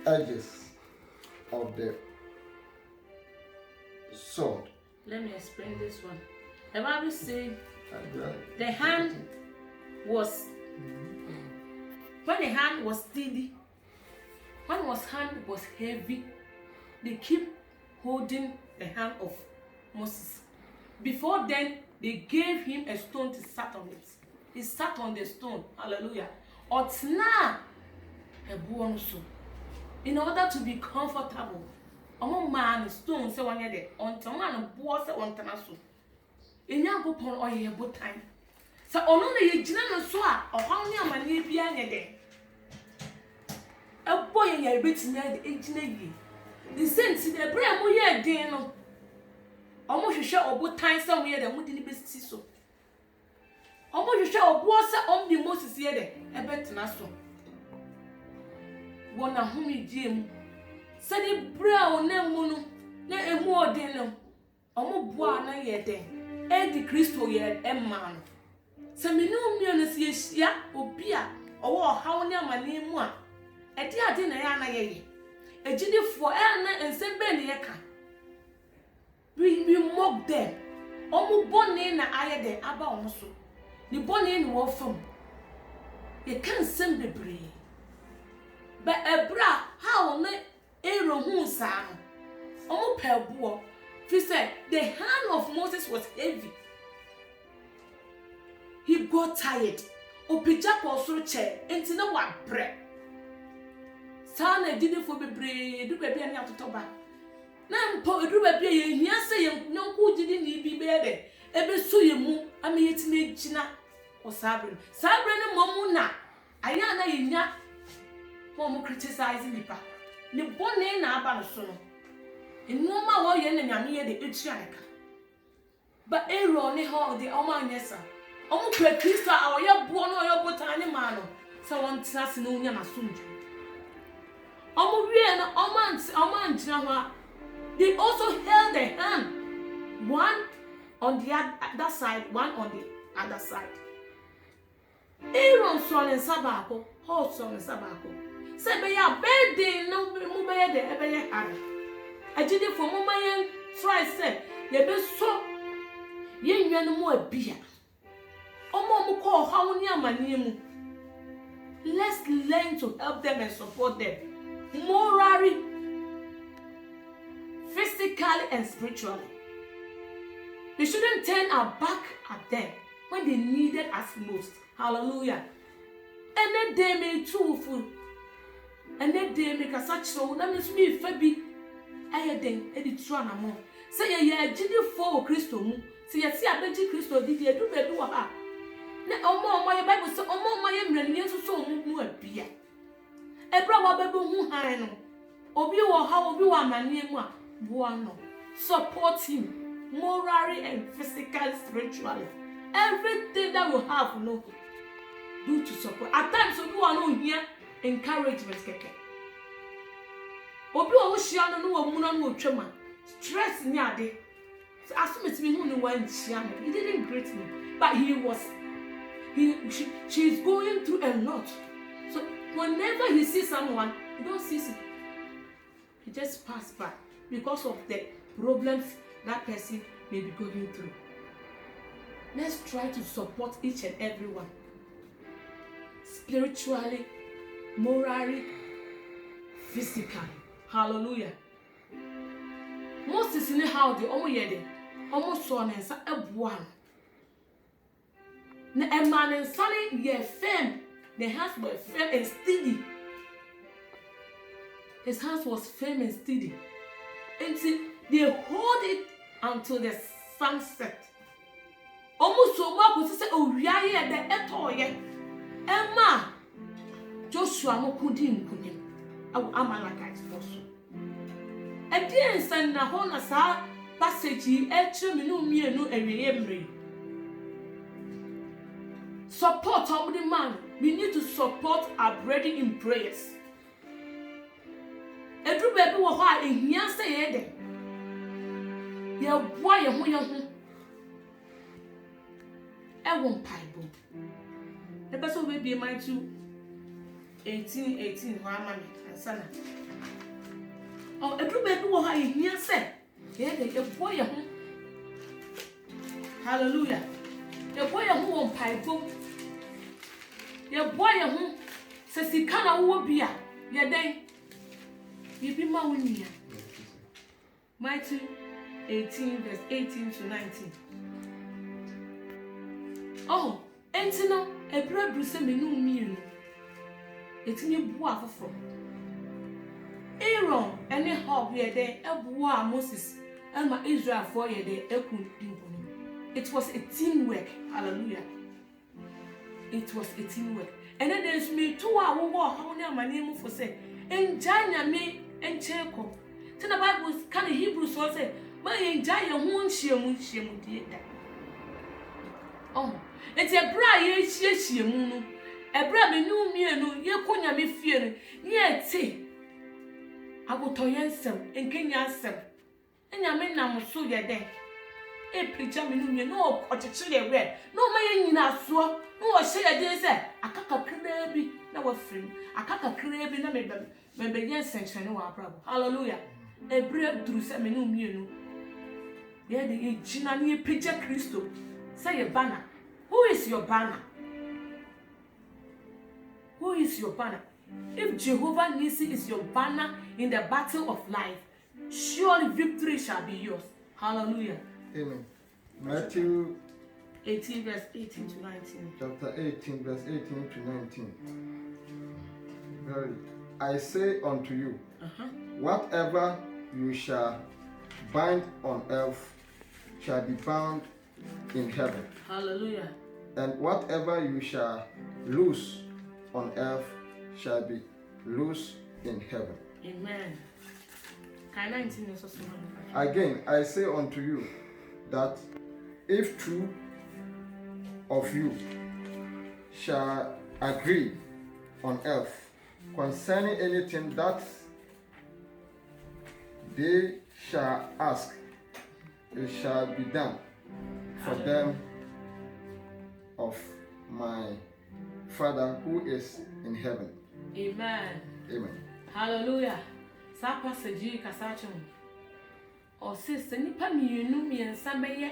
edges of the sword. Let me explain this one. The Bible says the hand was, when the hand was steady, when was hand was heavy, they keep holding the hand of Moses. Before then, they gave him a stone to sat on it. He sat on the stone. Hallelujah. Otna so. In order to be comfortable, man stone say one there. On man boss on tanaso. Enya go pon oye bo time. So ono na ye gina no so a ohaw ne amane bia nye den. Ebo ye ya betimi e gina yi. The sense the bra mo ye den no. Omo hwehwe obotan se mo ye den mo di ni besi so. Omo hwehwe obo se omdi Moses ye den e betena so. Wona humi die mu. Se the bra onemu no na emu odin no. Omo boa na ye den. E di Kristo ye emma no. Se menu mi no se yehia obi a owo hawo ne amane mu a e di ade na ya na ye ye. Ejidifo e na ensembe ne ye ka. We mock them. Omo bone na aye dem aba omo so. Ni bone ni wo fam. Ye kan sem bebre. Ba ebra how na ero hu sa no. Omo pebo. He said the hand of Moses was heavy. He got tired. Opija ko soro che enti na wa bre. Sa na ejidifo bebre du bebia ni atotoba. Na mpo edu bebia ye hia se ye nyonko gidi ni bi be de ebe so ye mu ameyetime gina o sabre ne momu na aya na ye nya mo criticize nipa ne bone na aba no so no enuma wo ye na nyame ye de etuaneka ba ero ne ho de o ma nyesa o mu kra Kristo a o ye bo no o ye botan ne ma no se won tena se no nya na somdwe o mu wie na o man gina ho. They also held the hand, one on the other side, one on the other side. Aaron saw in Sabako, Hall saw in Sabako. Said, "Be ya bed, no mubaya de ebeye harry. I did it for Mumayan, try said, ye be so ye no more beer. Omo call how near my name. Let's learn to help them and support them. Morally, physically and spiritually. We shouldn't turn our back at them when they needed us most. Hallelujah. And then they may too full. And then they make a such so that means me Fabi. I then edit Trana more. Say ye jiddy for Christo. Say ye see a beji Christo did ye do bedu ha. Ne omo my Bible so omo my emblem so mu a beer. Ebra wa bebu hu han. Obi wo ha obi wa manie mu a. Support him morally and physically, spiritually. Everything that we have, do to support. At times, we want to hear encouragement. Obi o shia no wo mu na no twema. Stress ni ade. So assume it's me who no one shia me. He didn't greet me, but she's going through a lot. So whenever he sees someone, he don't see it. He just pass by. Because of the problems that person may be going through. Let's try to support each and everyone. Spiritually, morally, physically. Hallelujah. Moses in the house, the omo yede, almost saw and sa ebuan. Na a man and sunny ye firm. The hands were firm and steady. His hands was firm and steady. Until they hold it until the sunset. Almost so much was say, "Oh, yeah, the etoye." Emma Joshua no kudim. Our Amalekites also. And then send na hona sa passage etre me no mienu eweyemre. Support of the man. We need to support our brethren in prayers. Every baby will have in here say it. Your boy, who you won't pipe. The person will be mine too. 18 ho ama me ansana edru be bi wo ha ehia se ye de ebo ye ho hallelujah ebo ye ho won paibo ye bo ye ho se sika na wo bia ye den ye bi ma wo nia Matthew 18 verse 18 to 19 entino ebra bru se menu mienu etimi bu afofo Aaron ene Hob ye den ebu a Moses and Israel for ye den ekun dinkono. It was a teamwork. Hallelujah. It was a teamwork. And then there's me two a wo how na manemu for say enja nyame encheko. Tin the Bible kind of Hebrew so say ma enja ye ho nhyiemu die da. Enti ebra ye hyiemu no ebra menu mienu ye konya me fie no ye te agotoyensem enkenya asem enyame nam so ye den preacher menu mienu no ochichire we no ma ye nyina so no wo hye ye den se akaka kra bi na wa frim akaka kra bi na me ye senchene wa brabo hallelujah ebra duru se menu mienu ye de ye gina na ye preacher Christo say ye banner. Who is your banner? Who is your banner? If Jehovah Nissi is your banner in the battle of life, surely victory shall be yours. Hallelujah. Amen. Matthew 18 verse 18 to 19. Chapter 18 verse 18 to 19. Verily, I say unto you, whatever you shall bind on earth shall be bound in heaven. Hallelujah. And whatever you shall loose on earth shall be loose in heaven. Amen. Again, I say unto you that if two of you shall agree on earth concerning anything that they shall ask, it shall be done for them of my Father who is in heaven. Amen. Amen. Hallelujah. Sa passage kasacho. O sister nipa mienu miensa beye.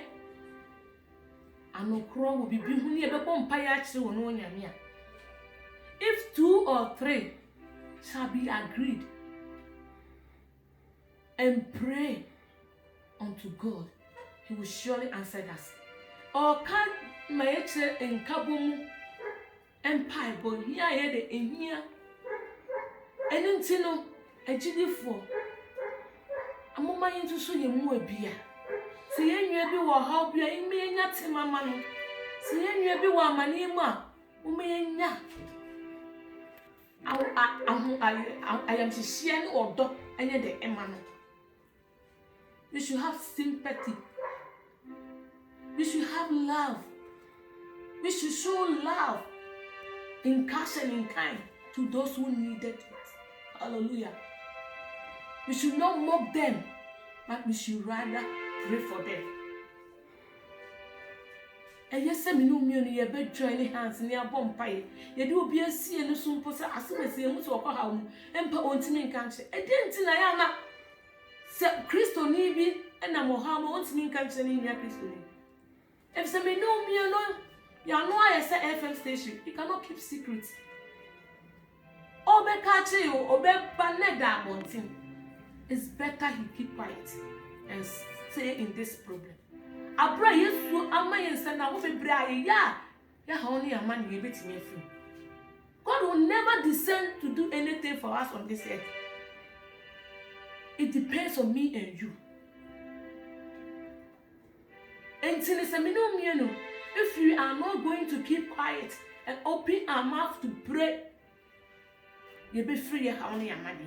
Anokro wo bibi hu ne bebo mpa ya kire wo no nyame a. If 2 or 3 shall be agreed and pray unto God, he will surely answer us. Or can my in Kabumu empire boy here the ehia enintino agidifo amoma yintu so ye mu abia se yenwa bi wo ha bia ime nya temama no se yenwa bi wo amane mu a umenya ayam hihie ne odo enye de ema no. We should have sympathy. We should have love. We should show love in cash and in kind to those who needed it. Hallelujah. We should not mock them, but we should rather pray for them. And yes, I know me only a bed joining hands near Bompire. You do be a sea and soon possess as soon as you to a home and put on to me country. I didn't think I am. Set Christo Nibi and a Mohammed wants me country in your Christo. If some may know me alone, you know I say FM station, you cannot keep secrets. Obe catch you, obe banega mountain. It's better he keep quiet and stay in this problem. Abra Yesu ama yensa na wo bebra ya honey a man you bit me free. God will never descend to do anything for us on this earth. It depends on me and you. And if we are not going to keep quiet and open our mouth to pray, you'll be free how only a man.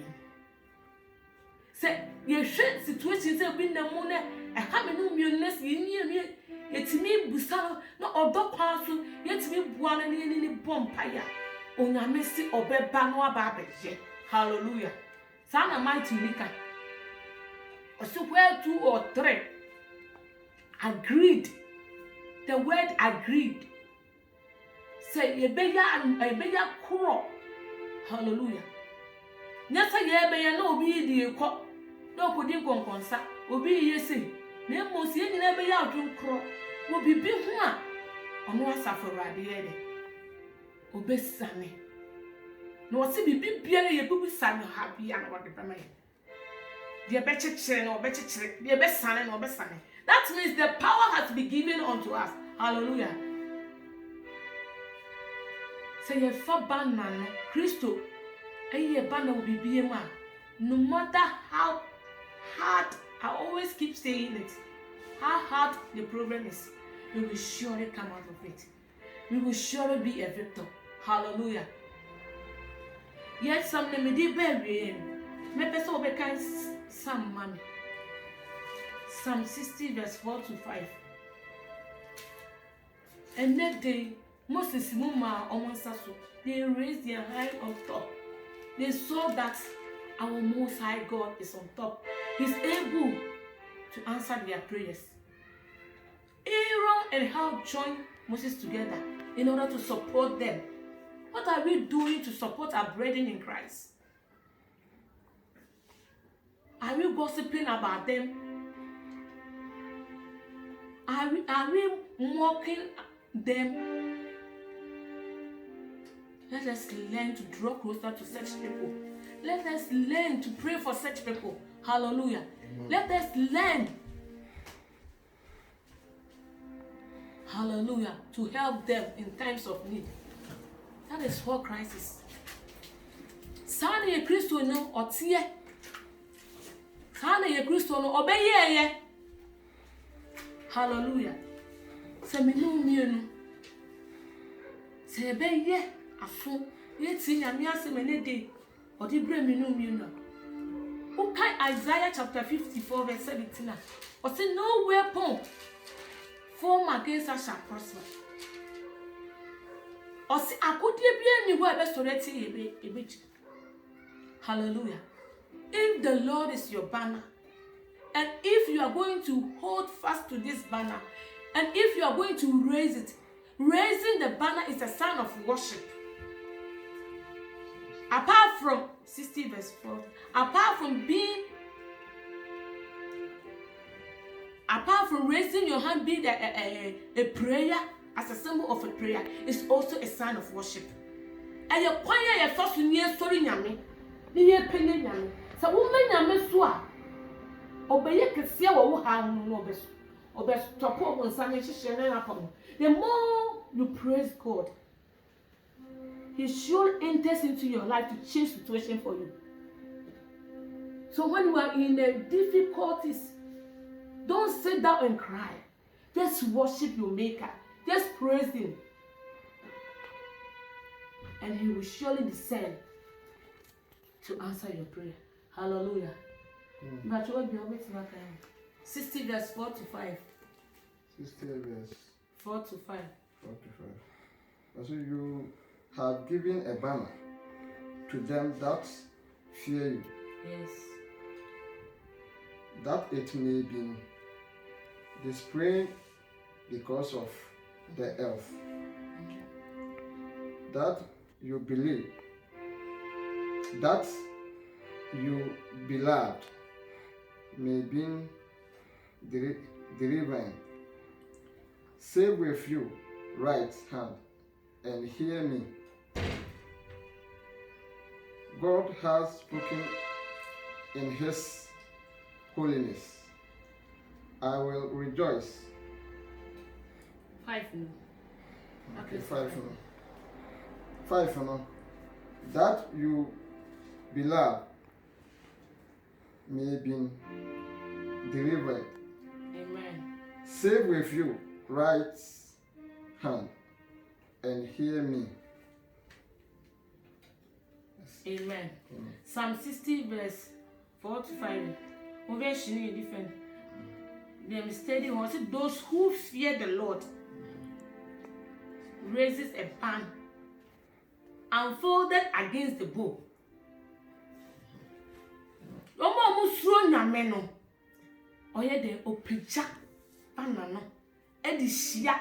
Say, you should situations have been the moon. I have no muteness in you. It's me, Busano, not or dog parcel, yet me one and any bompire. On a messy or bed banoa babbage. Hallelujah. Sana mighty Nika. So where 2 or 3 agreed. The word agreed. Say, a beggar crow. Hallelujah. Nyasa ye be ye na obi di ekọ. Na okodi nkonkonsa. Obi yesi. Na emosi ye nyina be ya adwenkro. Wo bibi ho a ono asafo rade ye de. Obesane. Na wose bibi bia ye bubu sane ha bia na wode bema ye. De be chechire na obechechire. De be sane na obesane. That means the power has been given unto us. Hallelujah. Say ye fa banna no Christo. Eye banna will be BM. No matter how hard, I always keep saying it, how hard the problem is, we will surely come out of it. We will surely be a victor. Hallelujah. Yet some me di bury me person be kind some mommy. Psalm 60 verse 4 to 5. And that day Moses Muma Omonsaso, they raised their hand on top. They saw that our Most High God is on top. He's able to answer their prayers. Aaron and Hur joined Moses together in order to support them. What are we doing to support our brethren in Christ? Are we gossiping about them? Are we mocking them? Let us learn to draw closer to such people. Let us learn to pray for such people. Hallelujah. Amen. Let us learn, hallelujah, to help them in times of need. That is what Christ is. Sana ye Christo no otie. Sana ye Christo no obeye ye. Hallelujah. Se me no mienu. Se beye afo yeti nyame asem ne de odi bre me no mienu. Okay, Isaiah chapter 54 verse 17. Or say no weapon formed against us shall prosper. Or say akodie bia ni wo e be soreti ebe. Hallelujah. If the Lord is your banner, and if you are going to hold fast to this banner, and if you are going to raise it, raising the banner is a sign of worship. Apart from 60 verse 4, apart from raising your hand being a prayer, as a symbol of a prayer, it's also a sign of worship. And your choir, your first near sorry nyame, near penny nyame. So woman nyame soa, obey kese wo ha no obeso. Obeso topo on sane hihye na apam. The more you praise God, He surely enters into your life to change situation for you. So when you are in the difficulties, don't sit down and cry. Just worship your Maker. Just praise Him. And He will surely descend to answer your prayer. Hallelujah. But what be always not 60 verse 4 to 5. 60 verse 4 to 5. 4 to 5. So you have given a banner to them that fear you. Yes. That it may be displayed because of the elf. That you believe. That you beloved may be delivered. Save with you right hand and hear me. God has spoken in His holiness. I will rejoice. 5 no. Okay, 5 no. 5 no. That you beloved may be delivered. Amen. Save with you right hand and hear me. Yes. Amen. Psalm 60 verse 4 to 5. Over different. Them steady ones. Those who fear the Lord raises a band unfolded against the bow. Omo musro nyame no. Oye de opeja bana no. Edi shia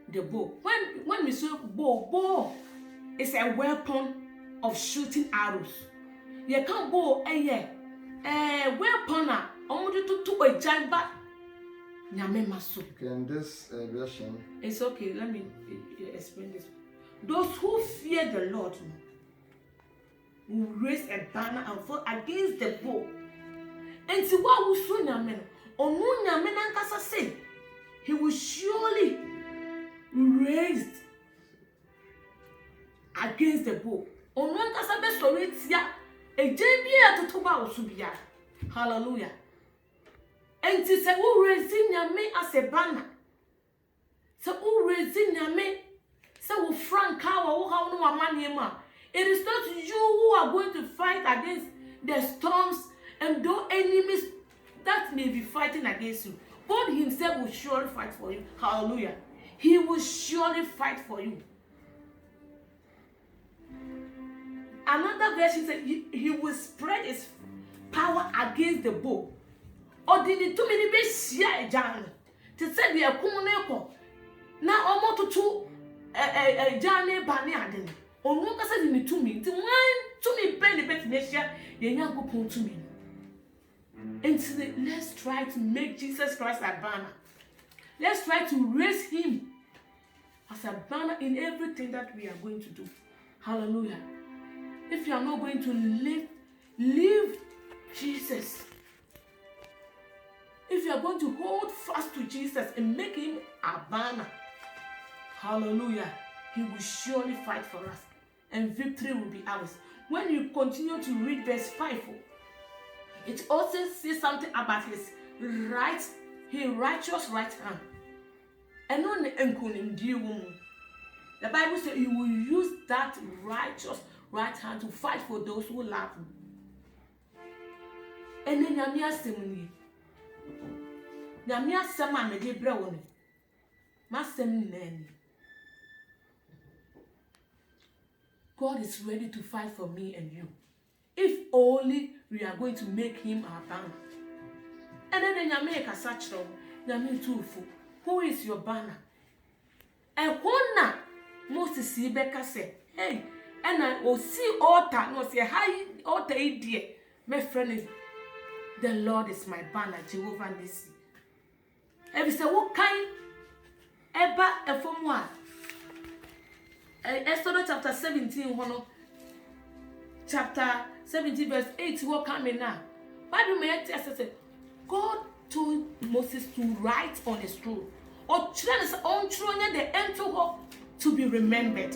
the bow. When we say bow is a weapon of shooting arrows. You can't go weapon to a giant back. Okay, in this version, it's okay. Let me explain this. Those who fear the Lord will raise a banner and fight against the foe. And see what will soon yamen. Onu yamen ankasa say he will surely raise against the foe. Onu ankasa be sorry tia ejebia totoba osubia. Hallelujah. And to say who raising yame as a banner. So who raising yame. So Frank it is not you who are going to fight against the storms and those enemies that may be fighting against you. God himself will surely fight for you. Hallelujah. He will surely fight for you. Another version says he will spread his power against the bow. Or did it too many be share a jan to say the akumneko now almost to Jane Bani Aden. On one case in to me, to one to me, penny bet Nesha, the young go to me. And so let's try to make Jesus Christ a banner. Let's try to raise him as a banner in everything that we are going to do. Hallelujah. If you are not going to live Jesus. If you are going to hold fast to Jesus and make him a banner, hallelujah, he will surely fight for us and victory will be ours. When you continue to read verse 5, it also says something about his righteous right hand. And on the Bible says he will use that righteous right hand to fight for those who love him. And then Yamia Semuni. Yamia Sama Mede Brewone. Masem Nani. God is ready to fight for me and you. If only we are going to make him our banner. And then Yamia Kasachro, Yami Tufu. Who is your banner? And one Moses Sibeka said, hey, and I will see altar, no say high altar dear. My friend, the Lord is my banner, Jehovah Nissi. And we say, what kind? Eba and from one. Exodus chapter 17, chapter 17, verse 8, what coming now? Bible may tell us, God told Moses to write on a scroll, or children's own children, the enter to be remembered.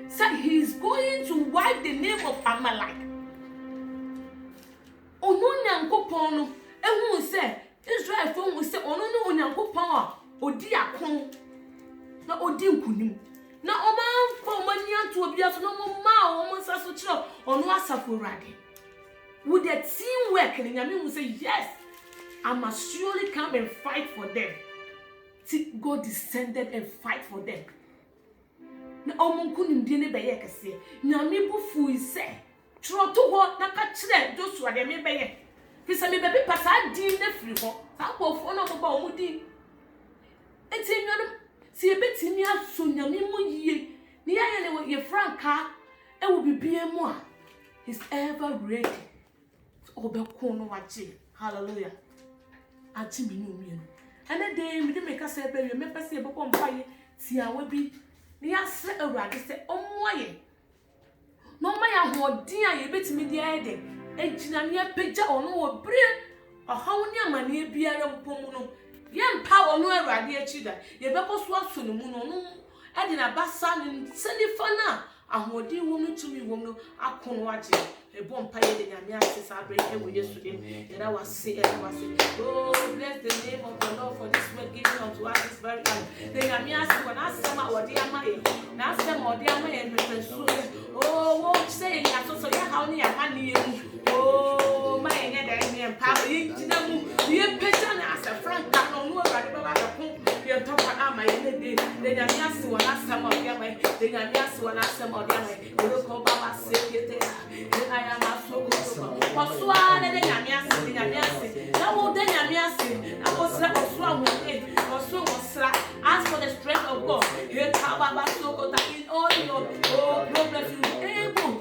Said he is going to wipe the name of Amalek. Onunyankopon, and who said, Israel phone will say, Onu Onyankopon, Odi Akon, na Odi Nkunim. Na Oman for money to be as no more, almost as a child, or no Asafuradi. Would the team work and Yamin will say, yes, I must surely come and fight for them. See, God descended and fight for them. Na omunkunim die ne beye kese nyame bufu ise troto ho na ka kire Joshua de me beye kisa me bebe pasa di na firi ho sa kofo na mo ba omudi enti nwanum si ebetimi aso nyame mo yie ni ya ne ye franka e wo bibie mu a he's ever ready obekon no wache hallelujah ati mi nu mi ene de mi de me kasa ebe we me pese e bokọ mpaye ti awe bi ni asre awurade se omoye no ma ya hodin a ye betimi de ede ejina ne apagya ono wo bere ohawo ni amane biara mpomu no ye mpa ono awurade achida ye bekoso aso no mu no no ede na basa ni senifa na ahodi wo no tumi wo no akono age ebo mpa ye de nyame ase sabre e wo yesu dem era wase oh bless the name of the Lord for this word given unto us this very time the nyame ase when asema odi ama e na asema odi ama e mepesu oh wo say ya so ya ha oni ya ma ni emu oh ma ye de ni mpa ye jina mu ye peta na ase franka no no awurade baba da ko ye topa ama ye ne de the nyame ase when asema odi ama the nyame ase when asema odi ama e ko baba se yete I am a so good. Oswa de nyamiase, de nyamiase. Na wo de nyamiase. Na wo sra oswa wo e. Oswa wo sra. Ask for the strength of God. He taba ba so in all your problems you able.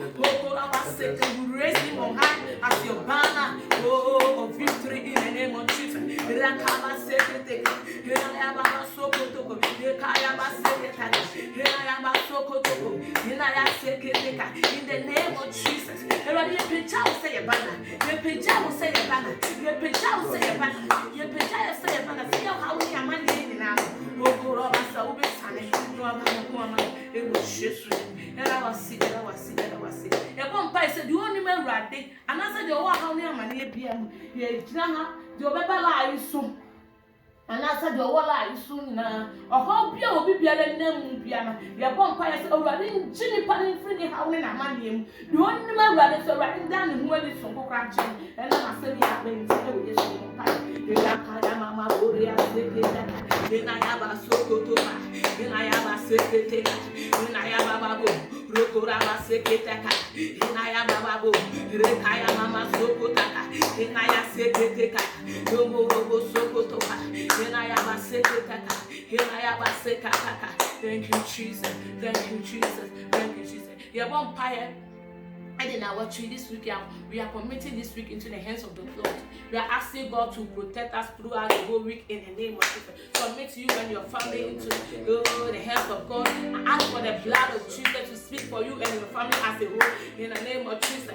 Awurade yɛpagya wo sɛ yɛbana yɛpagya wo sɛ yɛbana yɛpagya wo sɛ yɛbana yɛpagya wo sɛ yɛbana sɛ yɛhaw ne amanneɛ nyinaa no wɔboro ɔbasa wobɛsane na wabana ho ama ɛwɔ Yesu ɛra wase yɛbɔ mpae sɛ deɛ ɔnim Awurade anaasɛ deɛ ɔwɔ ahaw ne amanneɛ bia mu yɛgyina ha deɛ ɔbɛba laa yi so anasa de owola isu na oho bia obi biara nam bia na ye bo mpa ye se Awurade ngi nipa ne mfiri ne hawo ne na manem de onnim Awurade so Awurade dan ne ho ani so kokra kye ena na se bi aben se wo Yesu mpa ye ya ka ya mama ori aseke de na ya ba sokoto ba na ya ba sekete na ya baba bo rokora ba sekete ka na ya baba bo reka ya mama sokota ka na ya sekete ka domo robo sokoto ka. Thank you, Jesus. Thank you, Jesus. Thank you, Jesus. Yeah, one fire. And in our tree this week, we are committing this week into the hands of the Lord. We are asking God to protect us throughout the whole week in the name of Jesus. Commit you and your family into the hands of God. And ask for the blood of Jesus to speak for you and your family as a whole in the name of Jesus.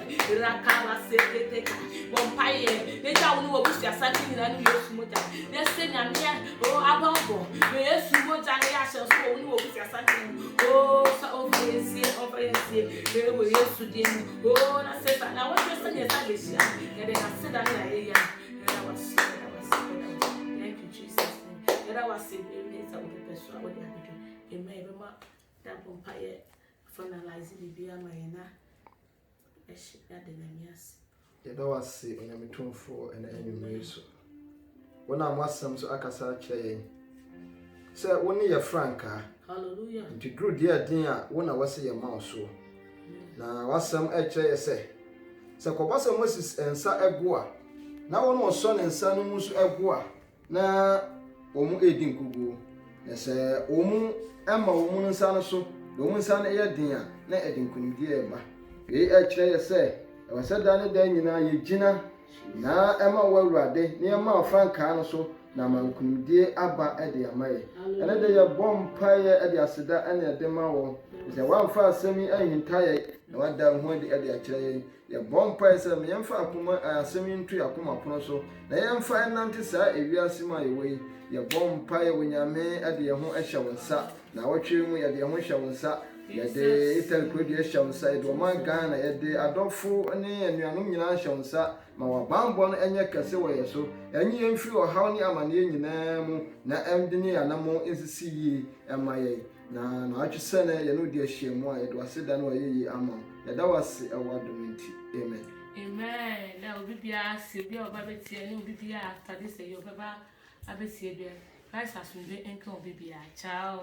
Oh, na se ba na what you say is that this year. Yeah, they have said that yeah. That was thank you, Jesus. Yeah, that was it. It's a good person. What you have to do. Amen. Remember that vampire finalizing the beer mayena. Esh that the namias. Yeah, that was it. And I'm 24 and anyway so. When I'm wasam so akasa kyerɛ say when you franka. Hallelujah. To grow dear dear when I was your mouse so. Na wasam ekyerɛ sɛ kɔbasa Moses ensa egoa na wɔn ɔsɔ ne nsa no mu so egoa na wɔn edi nkugu na sɛ wɔn ɛma wɔn nsa no so wɔn nsa no yɛ den a na edi nkunimdie eba ei ekyerɛ sɛ ɛwɔsɛ da ne da nyinaa yɛgyina na ɛma wɔ Awurade ne ɛma frankaa no so na ma nkunimdie aba ɛde ama yɛ ɛne de yɛ bɔ mpaeɛ ɛde aseda ɛne ɛde ma wɔn sɛ wɔamfa asɛm yi ahinta yɛ na wada ho de akyerɛ yɛ bɔ mpaeɛ sɛ yɛmfa akoma asɛm yi nto akoma pono so na yɛmfa ɛnante saa ewiase mu a yɛwɔ yi yɛ bɔ mpaeɛ wonyame ɛde yɛ ho ɛhyɛ wo nsa na wɔtwe mu yɛde yɛ ho hyɛ wo nsa yɛde Italy kuro de hyɛ wo nsa yɛde ɔman Ghana yɛde adɔfo ne anuanom nyinaa hyɛ wo nsa ma wɔbambɔ no ɛnyɛ kɛse wɔ yɛ so ɛnye yɛmfiri ɔhaw ne amanneɛ nyinaa mu na ɛmde ne anamo nsisi yie ɛma yɛ na atwe sɛ ne yɛno de ahyia mu a yɛde waseda no ɔyɛ yie ama yɛda wase ɛwɔ adom nti amen. Amen. Na obi bia se bia oba betie ne obi bia after this say oba abetie bia Christ has been enka obi bia ciao.